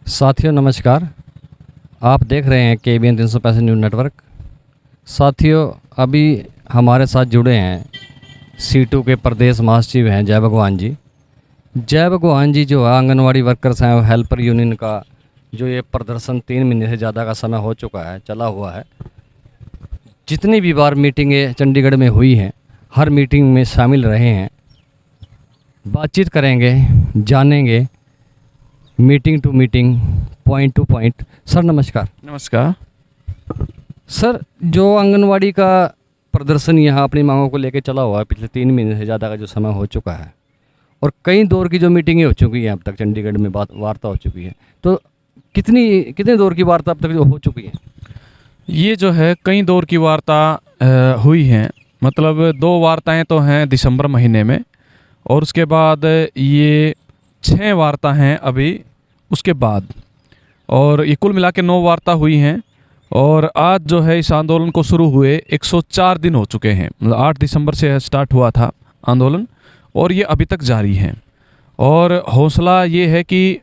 साथियों नमस्कार। आप देख रहे हैं KBN 365 न्यूज़ नेटवर्क। साथियों, अभी हमारे साथ जुड़े हैं C2 के प्रदेश महासचिव हैं जय भगवान जी। जय भगवान जी जो है आंगनवाड़ी वर्कर्स हैं और हेल्पर यूनियन का जो ये प्रदर्शन 3 महीने से ज़्यादा का समय हो चुका है, चला हुआ है। जितनी भी बार मीटिंगें चंडीगढ़ में हुई हैं, हर मीटिंग में शामिल रहे हैं, बातचीत करेंगे, जानेंगे meeting to meeting, point to point. Sir नमस्कार। नमस्कार सर, जो आंगनवाड़ी का प्रदर्शन यहाँ अपनी मांगों को लेकर चला हुआ है, पिछले 3 महीने से ज़्यादा का जो समय हो चुका है और कई दौर की जो मीटिंगें हो चुकी हैं अब तक, चंडीगढ़ में वार्ता हो चुकी है, तो कितने दौर की वार्ता अब तक जो हो चुकी है? ये जो है कई दौर की वार्ता हुई हैं। मतलब 2 वार्ताएं तो हैं दिसंबर महीने में और उसके बाद ये 6 वार्ता हैं अभी उसके बाद, और ये कुल मिला के 9 वार्ता हुई हैं। और आज जो है इस आंदोलन को शुरू हुए 104 दिन हो चुके हैं। मतलब 8 दिसंबर से स्टार्ट हुआ था आंदोलन और ये अभी तक जारी है। और हौसला ये है कि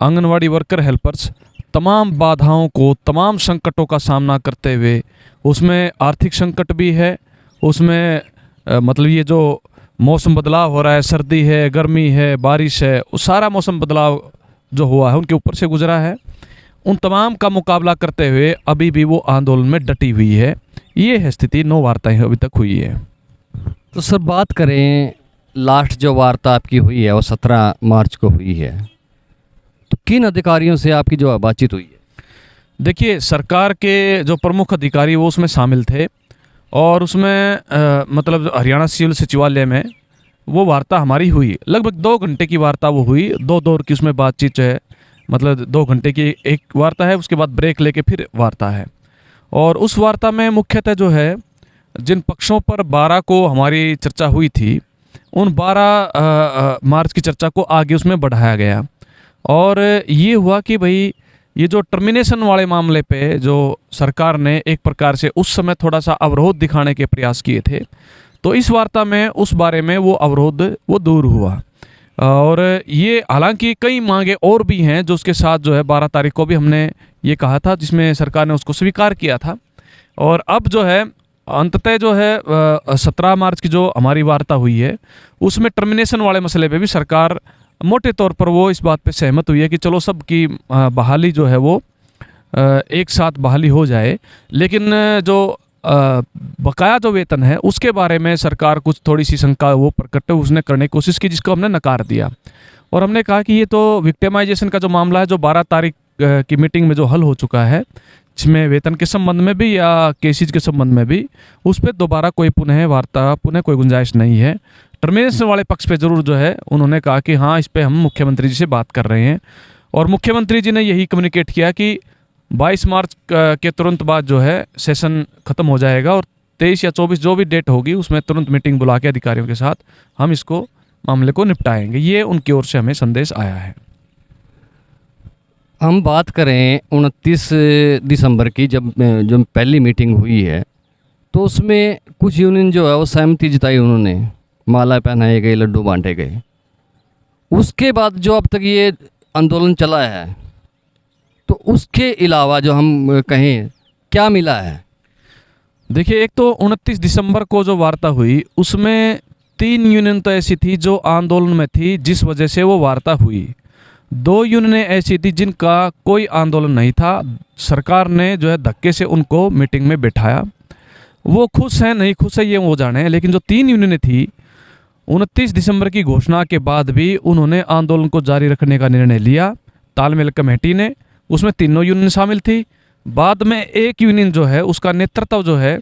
आंगनवाड़ी वर्कर हेल्पर्स तमाम बाधाओं को, तमाम संकटों का सामना करते हुए, उसमें आर्थिक संकट भी है, उसमें मतलब ये जो मौसम बदलाव हो रहा है, सर्दी है, गर्मी है, बारिश है, वो सारा मौसम बदलाव जो हुआ है उनके ऊपर से गुजरा है। उन तमाम का मुकाबला करते हुए अभी भी वो आंदोलन में डटी हुई है। ये है स्थिति। 9 वार्ताएं अभी तक हुई है। तो सर बात करें, लास्ट जो वार्ता आपकी हुई है वो 17 मार्च को हुई है, तो किन अधिकारियों से आपकी जो बातचीत हुई है? देखिए, सरकार के जो प्रमुख अधिकारी वो उसमें शामिल थे और उसमें मतलब हरियाणा सिविल सचिवालय में वो वार्ता हमारी हुई। लगभग 2 घंटे की वार्ता वो हुई। 2 दौर की उसमें बातचीत जो है, मतलब 2 घंटे की एक वार्ता है, उसके बाद ब्रेक लेके फिर वार्ता है। और उस वार्ता में मुख्यतः जो है जिन पक्षों पर 12 को हमारी चर्चा हुई थी, उन 12 मार्च की चर्चा को आगे उसमें बढ़ाया गया। और ये हुआ कि भाई ये जो टर्मिनेशन वाले मामले पे जो सरकार ने एक प्रकार से उस समय थोड़ा सा अवरोध दिखाने के प्रयास किए थे, तो इस वार्ता में उस बारे में वो अवरोध वो दूर हुआ। और ये हालांकि कई मांगे और भी हैं जो उसके साथ जो है 12 तारीख को भी हमने ये कहा था, जिसमें सरकार ने उसको स्वीकार किया था। और अब जो है अंततः जो है 17 मार्च की जो हमारी वार्ता हुई है उसमें टर्मिनेशन वाले मसले पे भी सरकार मोटे तौर पर वो इस बात पे सहमत हुई है कि चलो सबकी बहाली जो है वो एक साथ बहाली हो जाए। लेकिन जो बकाया जो वेतन है उसके बारे में सरकार कुछ थोड़ी सी शंका वो प्रकट उसने करने की कोशिश की, जिसको हमने नकार दिया। और हमने कहा कि ये तो विक्टिमाइजेशन का जो मामला है जो 12 तारीख की मीटिंग में जो हल हो चुका है, जिसमें वेतन के संबंध में भी या केसेज के संबंध में भी, उस पर दोबारा कोई पुनः कोई गुंजाइश नहीं है। टर्मिनेशन वाले पक्ष पे जरूर जो है उन्होंने कहा कि हाँ, इस पे हम मुख्यमंत्री जी से बात कर रहे हैं। और मुख्यमंत्री जी ने यही कम्युनिकेट किया कि 22 मार्च के तुरंत बाद जो है सेशन ख़त्म हो जाएगा और 23 या 24 जो भी डेट होगी उसमें तुरंत मीटिंग बुला के अधिकारियों के साथ हम इसको मामले को निपटाएंगे। ये उनकी ओर से हमें संदेश आया है। हम बात करें 29 दिसंबर की, जब पहली मीटिंग हुई है, तो उसमें कुछ यूनियन जो है वो सहमति जताई, उन्होंने माला पहनाए गए, लड्डू बांटे गए। उसके बाद जो अब तक ये आंदोलन चला है, तो उसके अलावा जो हम कहें क्या मिला है? देखिए, एक तो 29 दिसंबर को जो वार्ता हुई उसमें 3 यूनियन तो ऐसी थी जो आंदोलन में थी, जिस वजह से वो वार्ता हुई। 2 यूनियनें ऐसी थी जिनका कोई आंदोलन नहीं था। सरकार ने जो है धक्के से उनको मीटिंग में बैठाया। वो खुश हैं नहीं खुश है ये वो जाने, लेकिन जो 3 यूनियनें थी 29 दिसंबर की घोषणा के बाद भी उन्होंने आंदोलन को जारी रखने का निर्णय लिया। तालमेल कमेटी ने, उसमें तीनों यूनियन शामिल थी। बाद में एक यूनियन जो है उसका नेतृत्व जो है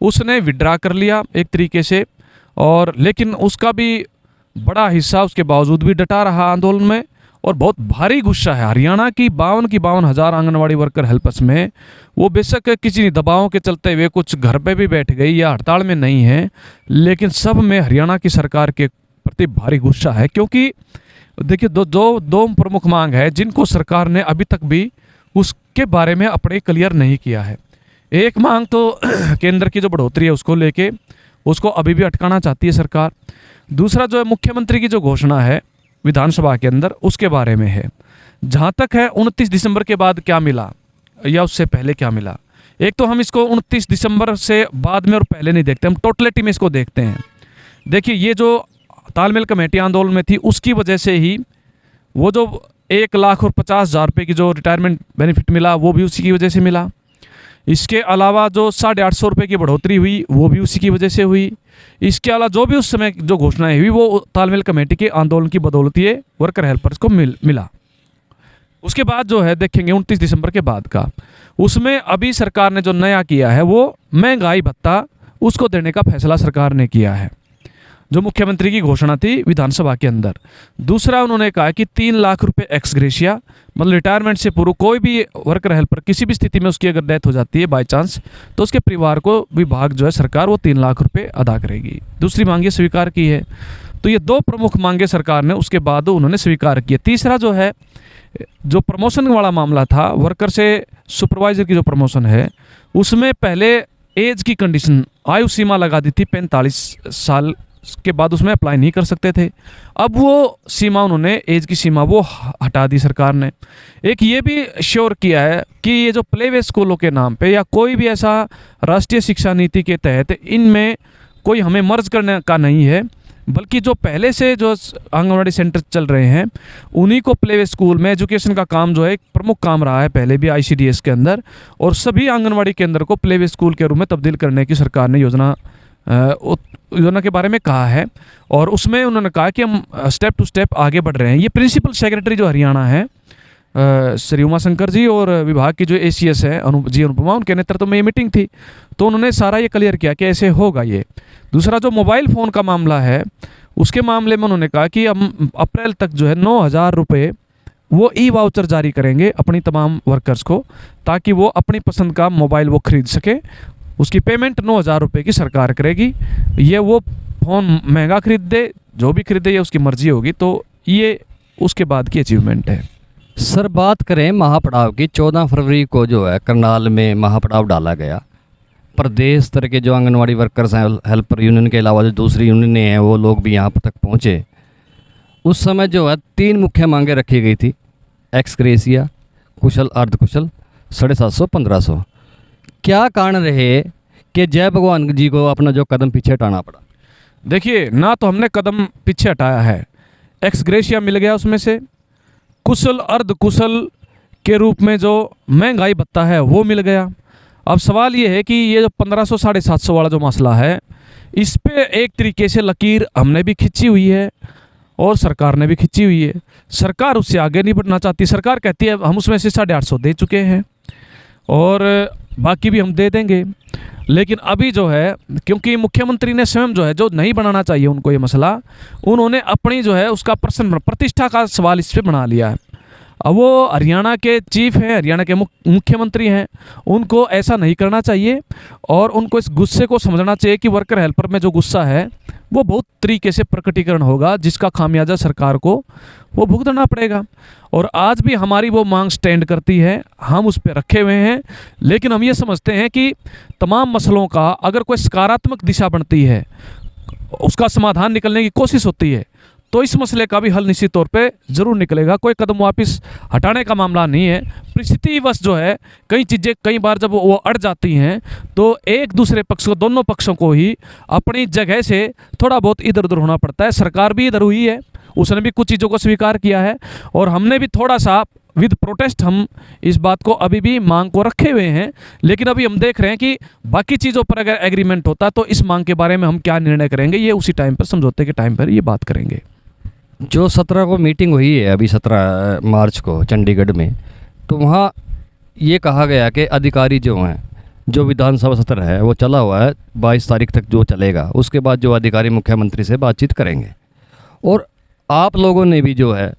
उसने विड्रा कर लिया एक तरीके से, और लेकिन उसका भी बड़ा हिस्सा उसके बावजूद भी डटा रहा आंदोलन में। और बहुत भारी गुस्सा है हरियाणा की 52 हज़ार आंगनवाड़ी वर्कर हेल्पर्स में। वो बेशक किसी दबाव के चलते हुए कुछ घर पे भी बैठ गई या हड़ताल में नहीं है, लेकिन सब में हरियाणा की सरकार के प्रति भारी गुस्सा है। क्योंकि देखिए, दो प्रमुख मांग है जिनको सरकार ने अभी तक भी उसके बारे में अपने क्लियर नहीं किया है। एक मांग तो केंद्र की जो बढ़ोतरी है उसको लेके, उसको अभी भी अटकाना चाहती है सरकार। दूसरा जो है मुख्यमंत्री की जो घोषणा है विधानसभा के अंदर, उसके बारे में है। जहाँ तक है 29 दिसंबर के बाद क्या मिला या उससे पहले क्या मिला, एक तो हम इसको 29 दिसंबर से बाद में और पहले नहीं देखते, हम टोटलिटी में इसको देखते हैं। देखिए, ये जो तालमेल कमेटी आंदोलन में थी उसकी वजह से ही वो जो 1,50,000 रुपये की जो रिटायरमेंट बेनिफिट मिला वो भी उसी की वजह से मिला। इसके अलावा जो 850 रुपये की बढ़ोतरी हुई वो भी उसी की वजह से हुई। इसके अलावा जो भी उस समय जो घोषणाएं हुई वो तालमेल कमेटी के आंदोलन की बदौलत ये वर्कर हेल्पर्स को मिला। उसके बाद जो है देखेंगे 29 दिसंबर के बाद का, उसमें अभी सरकार ने जो नया किया है वो महंगाई भत्ता उसको देने का फैसला सरकार ने किया है, जो मुख्यमंत्री की घोषणा थी विधानसभा के अंदर। दूसरा, उन्होंने कहा कि 3 लाख रुपए एक्स ग्रेशिया, मतलब रिटायरमेंट से पूर्व कोई भी वर्कर हेल्पर किसी भी स्थिति में उसकी अगर डेथ हो जाती है बाय चांस, तो उसके परिवार को विभाग जो है सरकार वो 3 लाख रुपए अदा करेगी। दूसरी मांग ये स्वीकार की है। तो ये 2 प्रमुख मांगे सरकार ने उसके बाद उन्होंने स्वीकार की। तीसरा जो है, जो प्रमोशन वाला मामला था, वर्कर से सुपरवाइजर की जो प्रमोशन है, उसमें पहले एज की कंडीशन, आयु सीमा लगा दी थी 45 साल के बाद उसमें अप्लाई नहीं कर सकते थे। अब वो सीमा उन्होंने, एज की सीमा वो हटा दी सरकार ने। एक ये भी श्योर किया है कि ये जो प्ले वे स्कूलों के नाम पे या कोई भी ऐसा राष्ट्रीय शिक्षा नीति के तहत इनमें कोई हमें मर्ज करने का नहीं है, बल्कि जो पहले से जो आंगनवाड़ी सेंटर चल रहे हैं उन्हीं को प्ले वे स्कूल में एजुकेशन का काम जो है एक प्रमुख काम रहा है पहले भी ICDS के अंदर, और सभी आंगनवाड़ी केंद्र को प्ले वे स्कूल के रूप में तब्दील करने की सरकार ने योजना के बारे में कहा है। और उसमें उन्होंने कहा कि हम स्टेप टू स्टेप आगे बढ़ रहे हैं। ये प्रिंसिपल सेक्रेटरी जो हरियाणा है श्री उमा शंकर जी और विभाग की जो ACS है अनुपमा, उनके नेतृत्व में ये मीटिंग थी, तो उन्होंने सारा ये क्लियर किया कि ऐसे होगा ये। दूसरा, जो मोबाइल फ़ोन का मामला है उसके मामले में उन्होंने कहा कि हम अप्रैल तक जो है 9,000 रुपये वो ई-वाउचर जारी करेंगे अपनी तमाम वर्कर्स को, ताकि वो अपनी पसंद का मोबाइल वो खरीद सके। उसकी पेमेंट 9,000 रुपये की सरकार करेगी। ये वो फ़ोन महंगा खरीद दे, जो भी खरीदे, ये उसकी मर्जी होगी। तो ये उसके बाद की अचीवमेंट है। सर, बात करें महापड़ाव की, 14 फरवरी को जो है करनाल में महापड़ाव डाला गया। प्रदेश स्तर के जो आंगनवाड़ी वर्कर्स हैं, हेल्पर यूनियन के अलावा जो दूसरी यूनियनें हैं, वो लोग भी यहाँ तक पहुँचे। उस समय जो है 3 मुख्य मांगें रखी गई थी, एक्स ग्रेशिया, कुशल अर्धकुशल, 750 1500। क्या कारण रहे कि जय भगवान जी को अपना जो कदम पीछे हटाना पड़ा? देखिए, ना तो हमने कदम पीछे हटाया है, एक्स ग्रेशिया मिल गया उसमें से, कुशल अर्धकुशल के रूप में जो महंगाई भत्ता है वो मिल गया। अब सवाल ये है कि ये जो 1500 750 वाला जो मसला है, इस पे एक तरीके से लकीर हमने भी खींची हुई है और सरकार ने भी खींची हुई है। सरकार उससे आगे नहीं बढ़ना चाहती। सरकार कहती है हम उसमें से 850 दे चुके हैं और बाकी भी हम दे देंगे। लेकिन अभी जो है, क्योंकि मुख्यमंत्री ने स्वयं जो है, जो नहीं बनाना चाहिए उनको ये मसला, उन्होंने अपनी जो है उसका प्रश्न, प्रतिष्ठा का सवाल इस पर बना लिया है। अब वो हरियाणा के चीफ हैं, हरियाणा के मुख्यमंत्री हैं, उनको ऐसा नहीं करना चाहिए और उनको इस गुस्से को समझना चाहिए कि वर्कर हेल्पर में जो गुस्सा है वो बहुत तरीके से प्रकटीकरण होगा, जिसका खामियाजा सरकार को वो भुगतना पड़ेगा। और आज भी हमारी वो मांग स्टैंड करती है, हम उस पर रखे हुए हैं। लेकिन हम ये समझते हैं कि तमाम मसलों का अगर कोई सकारात्मक दिशा बनती है, उसका समाधान निकलने की कोशिश होती है, तो इस मसले का भी हल निश्चित तौर पे ज़रूर निकलेगा। कोई कदम वापस हटाने का मामला नहीं है। परिस्थितिवश जो है कई चीज़ें कई बार जब वो अड़ जाती हैं तो एक दूसरे पक्ष को, दोनों पक्षों को ही अपनी जगह से थोड़ा बहुत इधर उधर होना पड़ता है। सरकार भी इधर हुई है, उसने भी कुछ चीज़ों को स्वीकार किया है और हमने भी थोड़ा सा विद प्रोटेस्ट हम इस बात को अभी भी मांग को रखे हुए हैं। लेकिन अभी हम देख रहे हैं कि बाकी चीज़ों पर अगर एग्रीमेंट होता तो इस मांग के बारे में हम क्या निर्णय करेंगे, ये उसी टाइम पर, समझौते के टाइम पर ये बात करेंगे। जो 17 को मीटिंग हुई है अभी 17 मार्च को चंडीगढ़ में, तो वहाँ ये कहा गया कि अधिकारी जो हैं, जो विधानसभा सत्र है वो चला हुआ है, 22 तारीख तक जो चलेगा, उसके बाद जो अधिकारी मुख्यमंत्री से बातचीत करेंगे। और आप लोगों ने भी जो है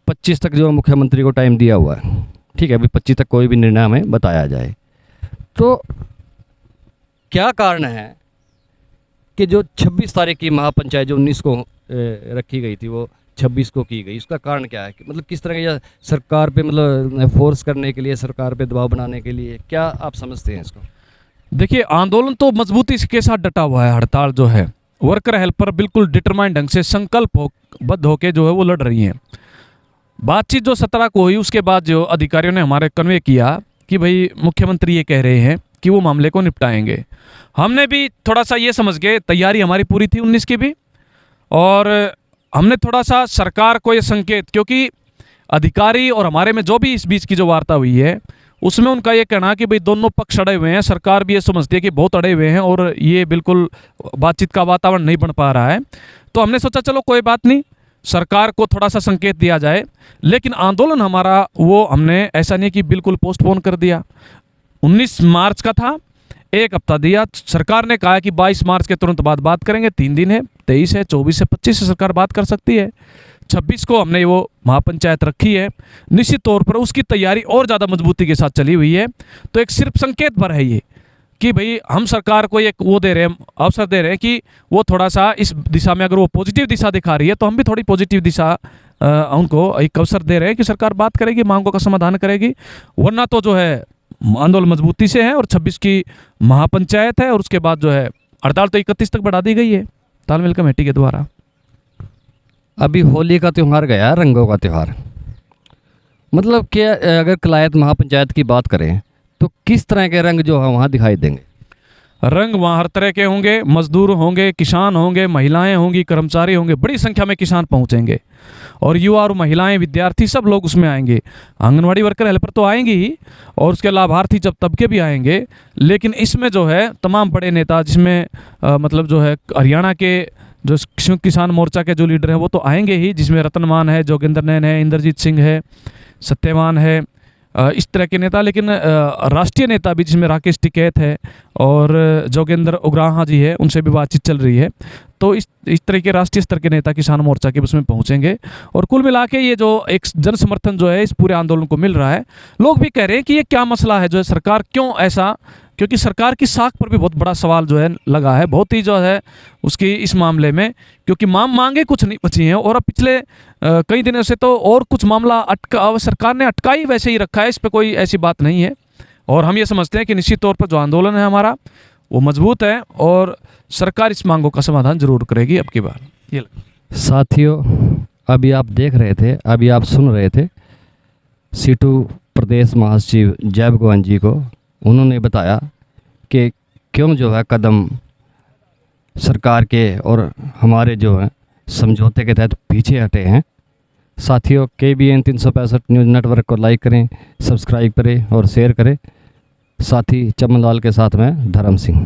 25 तक जो मुख्यमंत्री को टाइम दिया हुआ है, ठीक है, अभी 25 तक कोई भी निर्णय हमें बताया जाए। तो क्या कारण है कि जो 26 तारीख की महापंचायत जो 19 को रखी गई थी वो 26 को की गई, उसका कारण क्या है? कि मतलब किस तरह का सरकार पे, मतलब फोर्स करने के लिए, सरकार पे दबाव बनाने के लिए, क्या आप समझते हैं इसको? देखिए, आंदोलन तो मजबूती के साथ डटा हुआ है। हड़ताल जो है, वर्कर हेल्पर बिल्कुल डिटरमाइंड ढंग से संकल्प बद्ध होकर जो है वो लड़ रही हैं। बातचीत जो 17 को हुई उसके बाद जो अधिकारियों ने हमारे कन्वे किया कि भाई मुख्यमंत्री ये कह रहे हैं कि वो मामले को निपटाएंगे। हमने भी थोड़ा सा ये समझ के, तैयारी हमारी पूरी थी 19 की भी, और हमने थोड़ा सा सरकार को ये संकेत, क्योंकि अधिकारी और हमारे में जो भी इस बीच की जो वार्ता हुई है उसमें उनका ये कहना कि भाई दोनों पक्ष अड़े हुए हैं, सरकार भी ये समझती है कि बहुत अड़े हुए हैं और ये बिल्कुल बातचीत का वातावरण नहीं बन पा रहा है। तो हमने सोचा चलो कोई बात नहीं, सरकार को थोड़ा सा संकेत दिया जाए। लेकिन आंदोलन हमारा वो हमने ऐसा नहीं कि बिल्कुल पोस्टपोन कर दिया। 19 मार्च का था, 1 हफ्ता दिया। सरकार ने कहा कि 22 मार्च के तुरंत बाद बात करेंगे, 3 दिन है, 23 है, 24 है, 25 से सरकार बात कर सकती है। 26 को हमने वो महापंचायत रखी है। निश्चित तौर पर उसकी तैयारी और ज़्यादा मजबूती के साथ चली हुई है। तो एक सिर्फ संकेत पर है ये कि भाई हम सरकार को एक वो दे रहे हैं, अवसर दे रहे हैं कि वो थोड़ा सा इस दिशा में, अगर वो पॉजिटिव दिशा दिखा रही है तो हम भी थोड़ी पॉजिटिव दिशा उनको एक अवसर दे रहे हैं कि सरकार बात करेगी, मांगों का समाधान करेगी। वरना तो जो है आंदोलन मजबूती से है और 26 की महापंचायत है और उसके बाद जो है हड़ताल तो 31 तक बढ़ा दी गई है तालमेल कमेटी के द्वारा। अभी होली का त्यौहार गया, रंगों का त्यौहार, मतलब कि अगर कलायत महापंचायत की बात करें तो किस तरह के रंग जो है वहाँ दिखाई देंगे? रंग वहाँ हर तरह के होंगे, मजदूर होंगे, किसान होंगे, महिलाएं होंगी, कर्मचारी होंगे, बड़ी संख्या में किसान पहुँचेंगे और युवा और महिलाएं, विद्यार्थी सब लोग उसमें आएंगे। आंगनवाड़ी वर्कर, हेल्पर तो आएंगे ही और उसके लाभार्थी जब तबके भी आएंगे। लेकिन इसमें जो है तमाम बड़े नेता, जिसमें मतलब जो है हरियाणा के जो संयुक्त किसान मोर्चा के जो लीडर हैं वो तो आएंगे ही, जिसमें रतन मान है, जोगिंदर नैन है, इंद्रजीत सिंह है, सत्यवान है, इस तरह के नेता। लेकिन राष्ट्रीय नेता भी, जिसमें राकेश टिकैत है और जोगेंद्र उग्राहा जी है, उनसे भी बातचीत चल रही है। तो इस तरह के राष्ट्रीय स्तर के नेता किसान मोर्चा के उसमें पहुंचेंगे और कुल मिला के ये जो एक जन समर्थन जो है इस पूरे आंदोलन को मिल रहा है। लोग भी कह रहे हैं कि ये क्या मसला है, जो है सरकार क्यों ऐसा, क्योंकि सरकार की साख पर भी बहुत बड़ा सवाल जो है लगा है, बहुत ही जो है उसकी इस मामले में, क्योंकि मांगे कुछ नहीं बची हैं और अब पिछले कई दिनों से तो और कुछ मामला अटका, सरकार ने अटका ही वैसे ही रखा है, इस पर कोई ऐसी बात नहीं है। और हम ये समझते हैं कि निश्चित तौर पर जो आंदोलन है हमारा वो मजबूत है और सरकार इस मांगों का समाधान जरूर करेगी अब की बार। ये साथियों, अभी आप देख रहे थे, अभी आप सुन रहे थे सीटू प्रदेश महासचिव जय भगवान जी को। उन्होंने बताया कि क्यों जो है कदम सरकार के और हमारे जो है समझौते के तहत पीछे हटे हैं। साथियों, KBN 365 न्यूज़ नेटवर्क को लाइक करें, सब्सक्राइब करें और शेयर करें। साथी चमन लाल के साथ में धर्म सिंह।